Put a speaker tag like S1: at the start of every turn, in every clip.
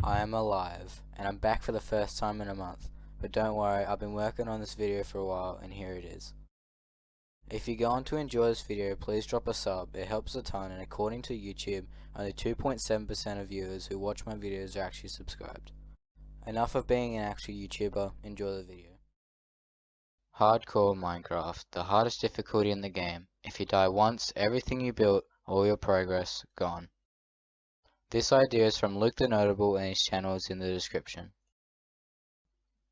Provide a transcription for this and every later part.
S1: I am alive, and I'm back for the first time in a month, but don't worry, I've been working on this video for a while, and here it is. If you're going to enjoy this video, please drop a sub, it helps a ton, and according to YouTube, only 2.7% of viewers who watch my videos are actually subscribed. Enough of being an actual YouTuber, enjoy the video. Hardcore Minecraft, the hardest difficulty in the game. If you die once, everything you built, all your progress, gone. This idea is from TheNotable and his channel is in the description.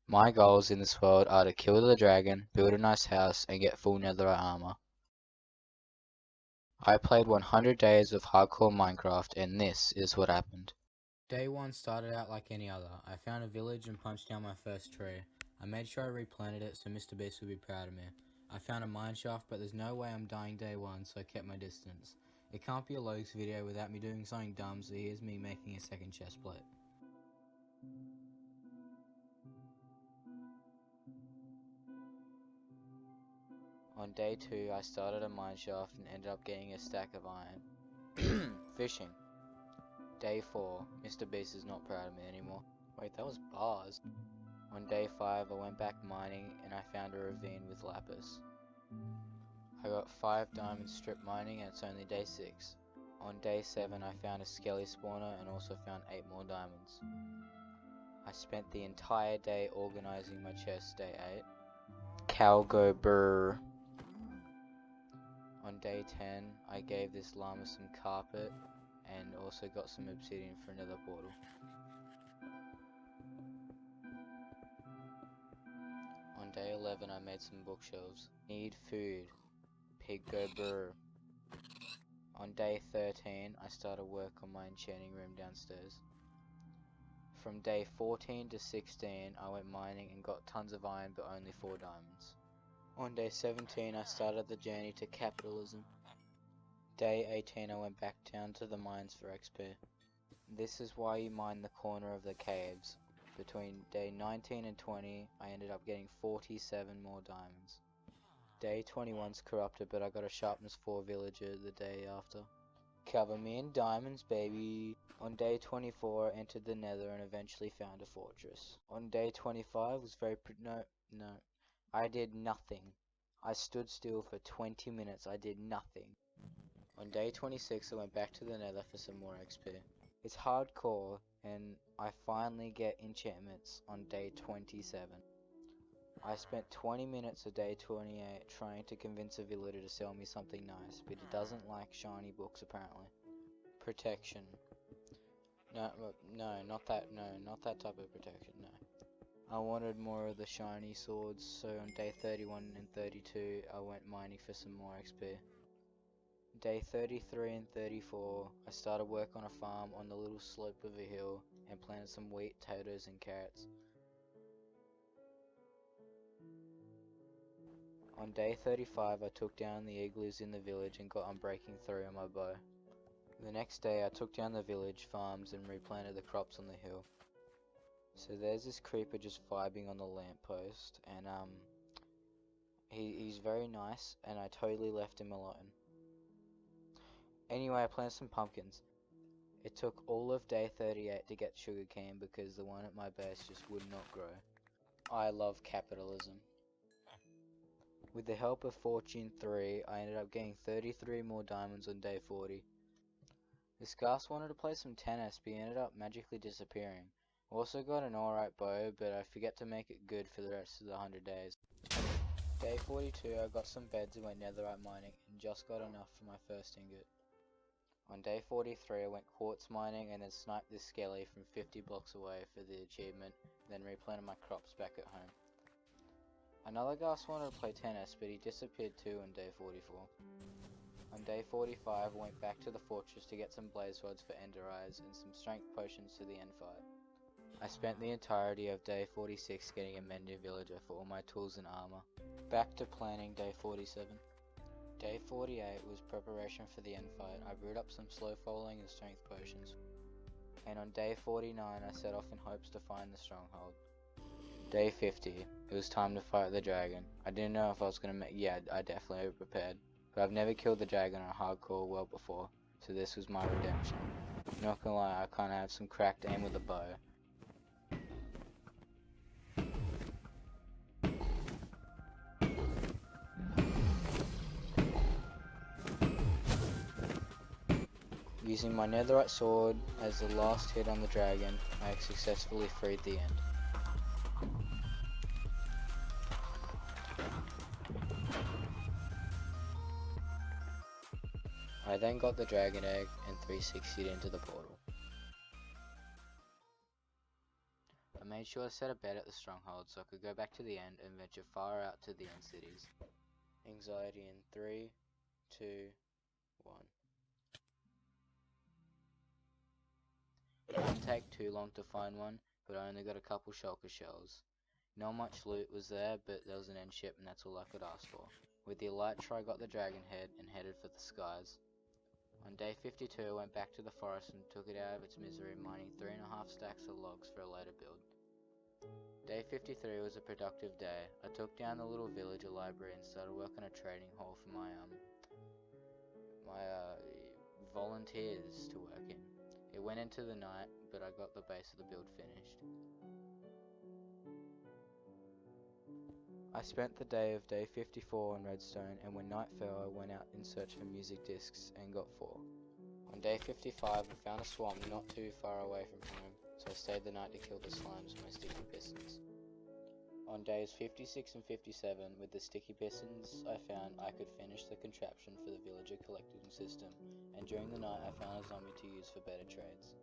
S1: My goals in this world are to kill the dragon, build a nice house, and get full netherite armor. I played 100 days of hardcore Minecraft and this is what happened. Day 1 started out like any other. I found a village and punched down my first tree. I made sure I replanted it so Mr. Beast would be proud of me. I found a mine shaft, but there's no way I'm dying day 1, so I kept my distance. It can't be a Loags video without me doing something dumb, so here's me making a second chest plate. On day 2, I started a mine shaft and ended up getting a stack of iron. Fishing. Day 4, Mr. Beast is not proud of me anymore. Wait, that was bars. On day 5, I went back mining and I found a ravine with lapis. I got 5 diamonds strip mining and it's only day 6. On day 7, I found a skelly spawner and also found 8 more diamonds. I spent the entire day organizing my chest. Day 8. Cow go brr. On day 10, I gave this llama some carpet and also got some obsidian for another portal. On day 11, I made some bookshelves. Need food. Pig go brr. On day 13, I started work on my enchanting room downstairs. From day 14 to 16, I went mining and got tons of iron but only 4 diamonds. On day 17, I started the journey to capitalism. Day 18, I went back down to the mines for XP. This is why you mine the corner of the caves. Between day 19 and 20, I ended up getting 47 more diamonds. Day 21's corrupted, but I got a sharpness 4 villager the day after. Cover me in diamonds, baby. On day 24, I entered the nether and eventually found a fortress. On day 25 was very no. I did nothing. I stood still for 20 minutes, I did nothing. On day 26, I went back to the nether for some more XP. It's hardcore, and I finally get enchantments on day 27. I spent 20 minutes of day 28 trying to convince a villager to sell me something nice, but he doesn't like shiny books apparently. Protection. No, not that type of protection, no. I wanted more of the shiny swords, so on day 31 and 32 I went mining for some more XP. Day 33 and 34, I started work on a farm on the little slope of a hill and planted some wheat, potatoes and carrots. On day 35 I took down the igloos in the village and got Unbreaking 3 on my bow. The next day I took down the village farms and replanted the crops on the hill. So there's this creeper just vibing on the lamppost and he's very nice and I totally left him alone. Anyway, I planted some pumpkins. It took all of day 38 to get sugarcane because the one at my base just would not grow. I love capitalism. With the help of Fortune 3, I ended up getting 33 more diamonds on day 40. This Gus wanted to play some tennis, but he ended up magically disappearing. Also got an alright bow, but I forget to make it good for the rest of the 100 days. Day 42, I got some beds and went netherite mining, and just got enough for my first ingot. On day 43, I went quartz mining and then sniped this skelly from 50 blocks away for the achievement, then replanted my crops back at home. Another Gus wanted to play tennis, but he disappeared too on day 44. On day 45, I went back to the fortress to get some blaze rods for ender eyes and some strength potions to the end fight. I spent the entirety of day 46 getting a mending villager for all my tools and armor. Back to planning day 47. Day 48 was preparation for the end fight. I brewed up some slow falling and strength potions. And on day 49 I set off in hopes to find the stronghold. Day 50, it was time to fight the dragon. I didn't know if I was gonna I definitely over prepared. But I've never killed the dragon on a hardcore world before, so this was my redemption. Not gonna lie, I kinda have some cracked aim with a bow. Using my netherite sword as the last hit on the dragon, I successfully freed the end. I then got the dragon egg and 360'd into the portal. I made sure to set a bed at the stronghold so I could go back to the end and venture far out to the end cities. Anxiety in 3, 2, 1. It didn't take too long to find one, but I only got a couple shulker shells. Not much loot was there, but there was an end ship and that's all I could ask for. With the elytra I got the dragon head and headed for the skies. On day 52 I went back to the forest and took it out of its misery, mining 3.5 stacks of logs for a later build. Day 53 was a productive day. I took down the little villager library and started working a trading hall for my volunteers to work in. It went into the night, but I got the base of the build finished. I spent the day of day 54 on redstone, and when night fell I went out in search for music discs and got 4. On day 55 I found a swamp not too far away from home, so I stayed the night to kill the slimes with my sticky pistons. On days 56 and 57, with the sticky pistons I found, I could finish the contraption for the villager collecting system, and during the night I found a zombie to use for better trades.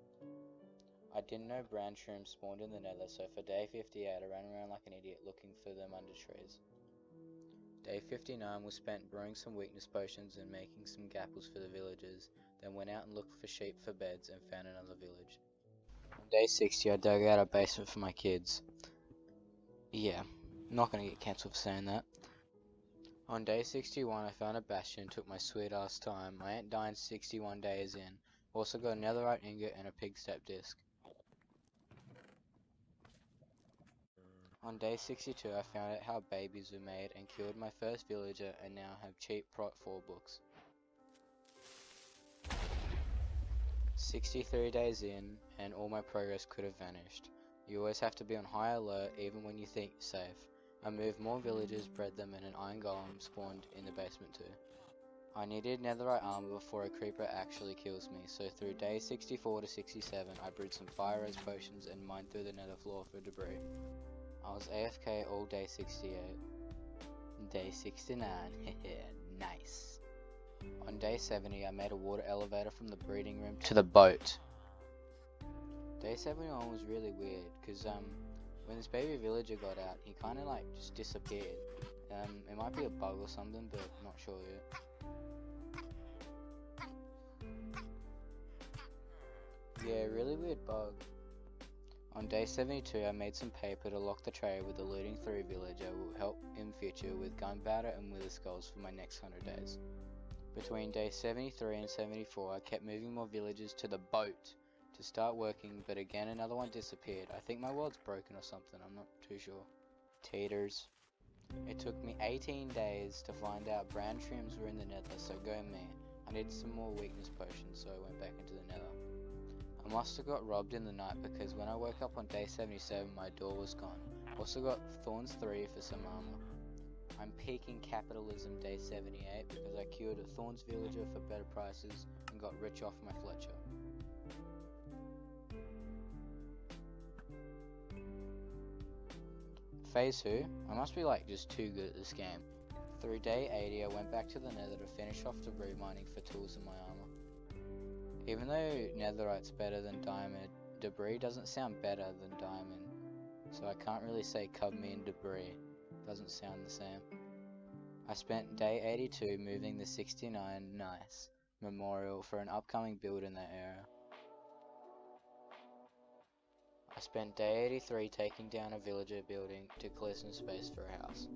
S1: I didn't know brown shrooms spawned in the nether, so for day 58 I ran around like an idiot looking for them under trees. Day 59 was spent brewing some weakness potions and making some gapples for the villagers, then went out and looked for sheep for beds and found another village. On day 60 I dug out a basement for my kids. Yeah, not gonna get cancelled for saying that. On day 61 I found a bastion and took my sweet ass time. I ain't dying 61 days in. Also got a netherite ingot and a pig step disc. On day 62 I found out how babies were made and killed my first villager and now have cheap Prot 4 books. 63 days in and all my progress could have vanished. You always have to be on high alert even when you think you're safe. I moved more villagers, bred them, and an iron golem spawned in the basement too. I needed netherite armor before a creeper actually kills me, so through day 64 to 67 I brewed some fire res potions and mined through the nether floor for debris. I was AFK all day 68. Day 69, nice. On day 70 I made a water elevator from the breeding room to the boat. Day 71 was really weird, cause when this baby villager got out, he kinda like just disappeared. It might be a bug or something, but not sure yet. Yeah, really weird bug. On day 72 I made some paper to lock the tray with the looting 3 villager will help in future with gunpowder and wither skulls for my next 100 days. Between day 73 and 74 I kept moving more villagers to the boat to start working, but again another one disappeared. I think my world's broken or something, I'm not too sure. Teeters. It took me 18 days to find out brown shrooms were in the nether, so go me. I needed some more weakness potions, so I went back into the nether. I must have got robbed in the night because when I woke up on day 77 my door was gone. Also got thorns 3 for some armor. I'm peaking capitalism day 78 because I cured a thorns villager for better prices and got rich off my Fletcher. Phase 2? I must be like just too good at this game. Through day 80 I went back to the nether to finish off debris mining for tools in my armor. Even though netherite's better than diamond, debris doesn't sound better than diamond, so I can't really say cover me in debris, doesn't sound the same. I spent day 82 moving the 69 nice memorial for an upcoming build in that area. I spent day 83 taking down a villager building to clear some space for a house.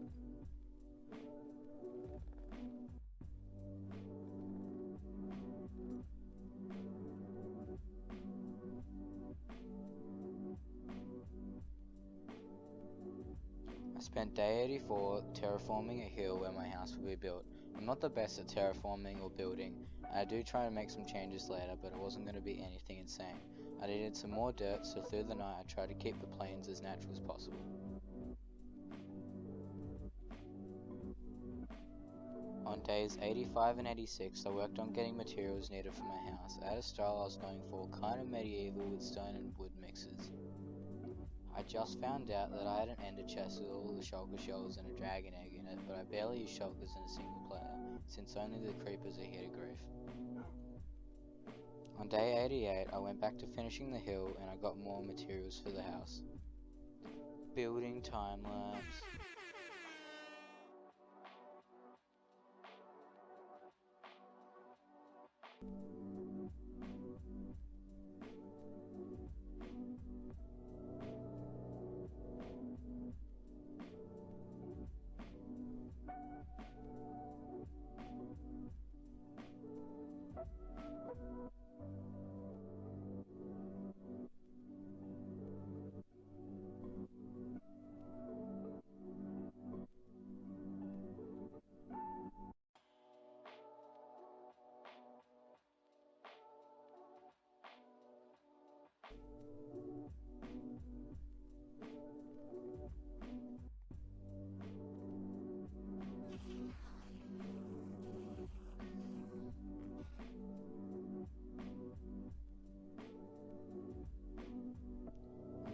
S1: I spent day 84 terraforming a hill where my house will be built. I'm not the best at terraforming or building, and I do try to make some changes later, but it wasn't going to be anything insane. I needed some more dirt, so through the night I tried to keep the plains as natural as possible. On days 85 and 86, I worked on getting materials needed for my house. I had a style I was going for, kind of medieval with stone and wood mixes. I just found out that I had an ender chest with all the shulker shells and a dragon egg in it, but I barely use shulkers in a single player, since only the creepers are here to grief. On day 88, I went back to finishing the hill and I got more materials for the house. Building time lapse.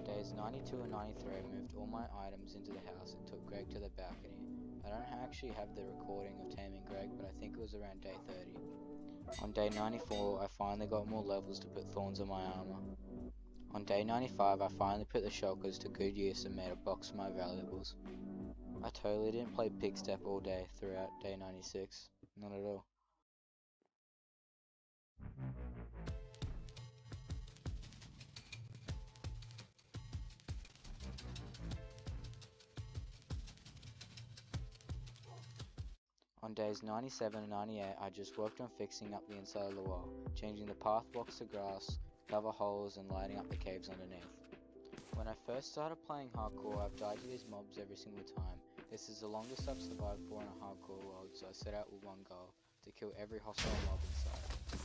S1: Days 92 and 93, I moved all my items into the house and took Greg to the balcony. I don't actually have the recording of taming Greg, but I think it was around day 30. On day 94, I finally got more levels to put thorns on my armor. On day 95, I finally put the shulkers to good use and made a box of my valuables. I totally didn't play pig step all day throughout day 96. Not at all. On days 97 and 98, I just worked on fixing up the inside of the wall, changing the path blocks to grass, cover holes, and lighting up the caves underneath. When I first started playing hardcore, I've died to these mobs every single time. This is the longest I've survived for in a hardcore world, so I set out with one goal, to kill every hostile mob inside.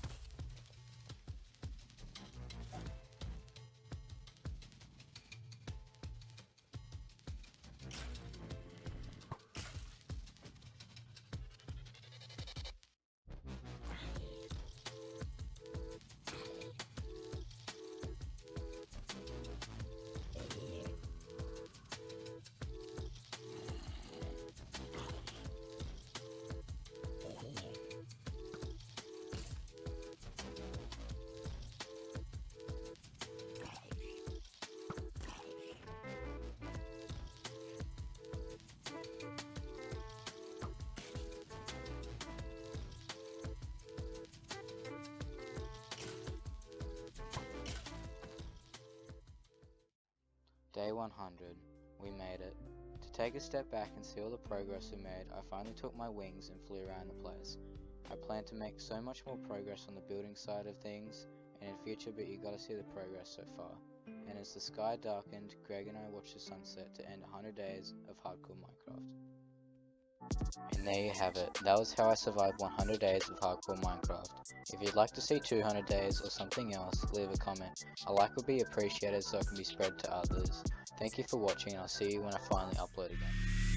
S1: Day 100. We made it. To take a step back and see all the progress we made, I finally took my wings and flew around the place. I plan to make so much more progress on the building side of things and in future, but you gotta see the progress so far. And as the sky darkened, Greg and I watched the sunset to end 100 days of hardcore Minecraft. And there you have it. That was how I survived 100 days of hardcore Minecraft. If you'd like to see 200 days or something else, leave a comment. A like would be appreciated so it can be spread to others. Thank you for watching and I'll see you when I finally upload again.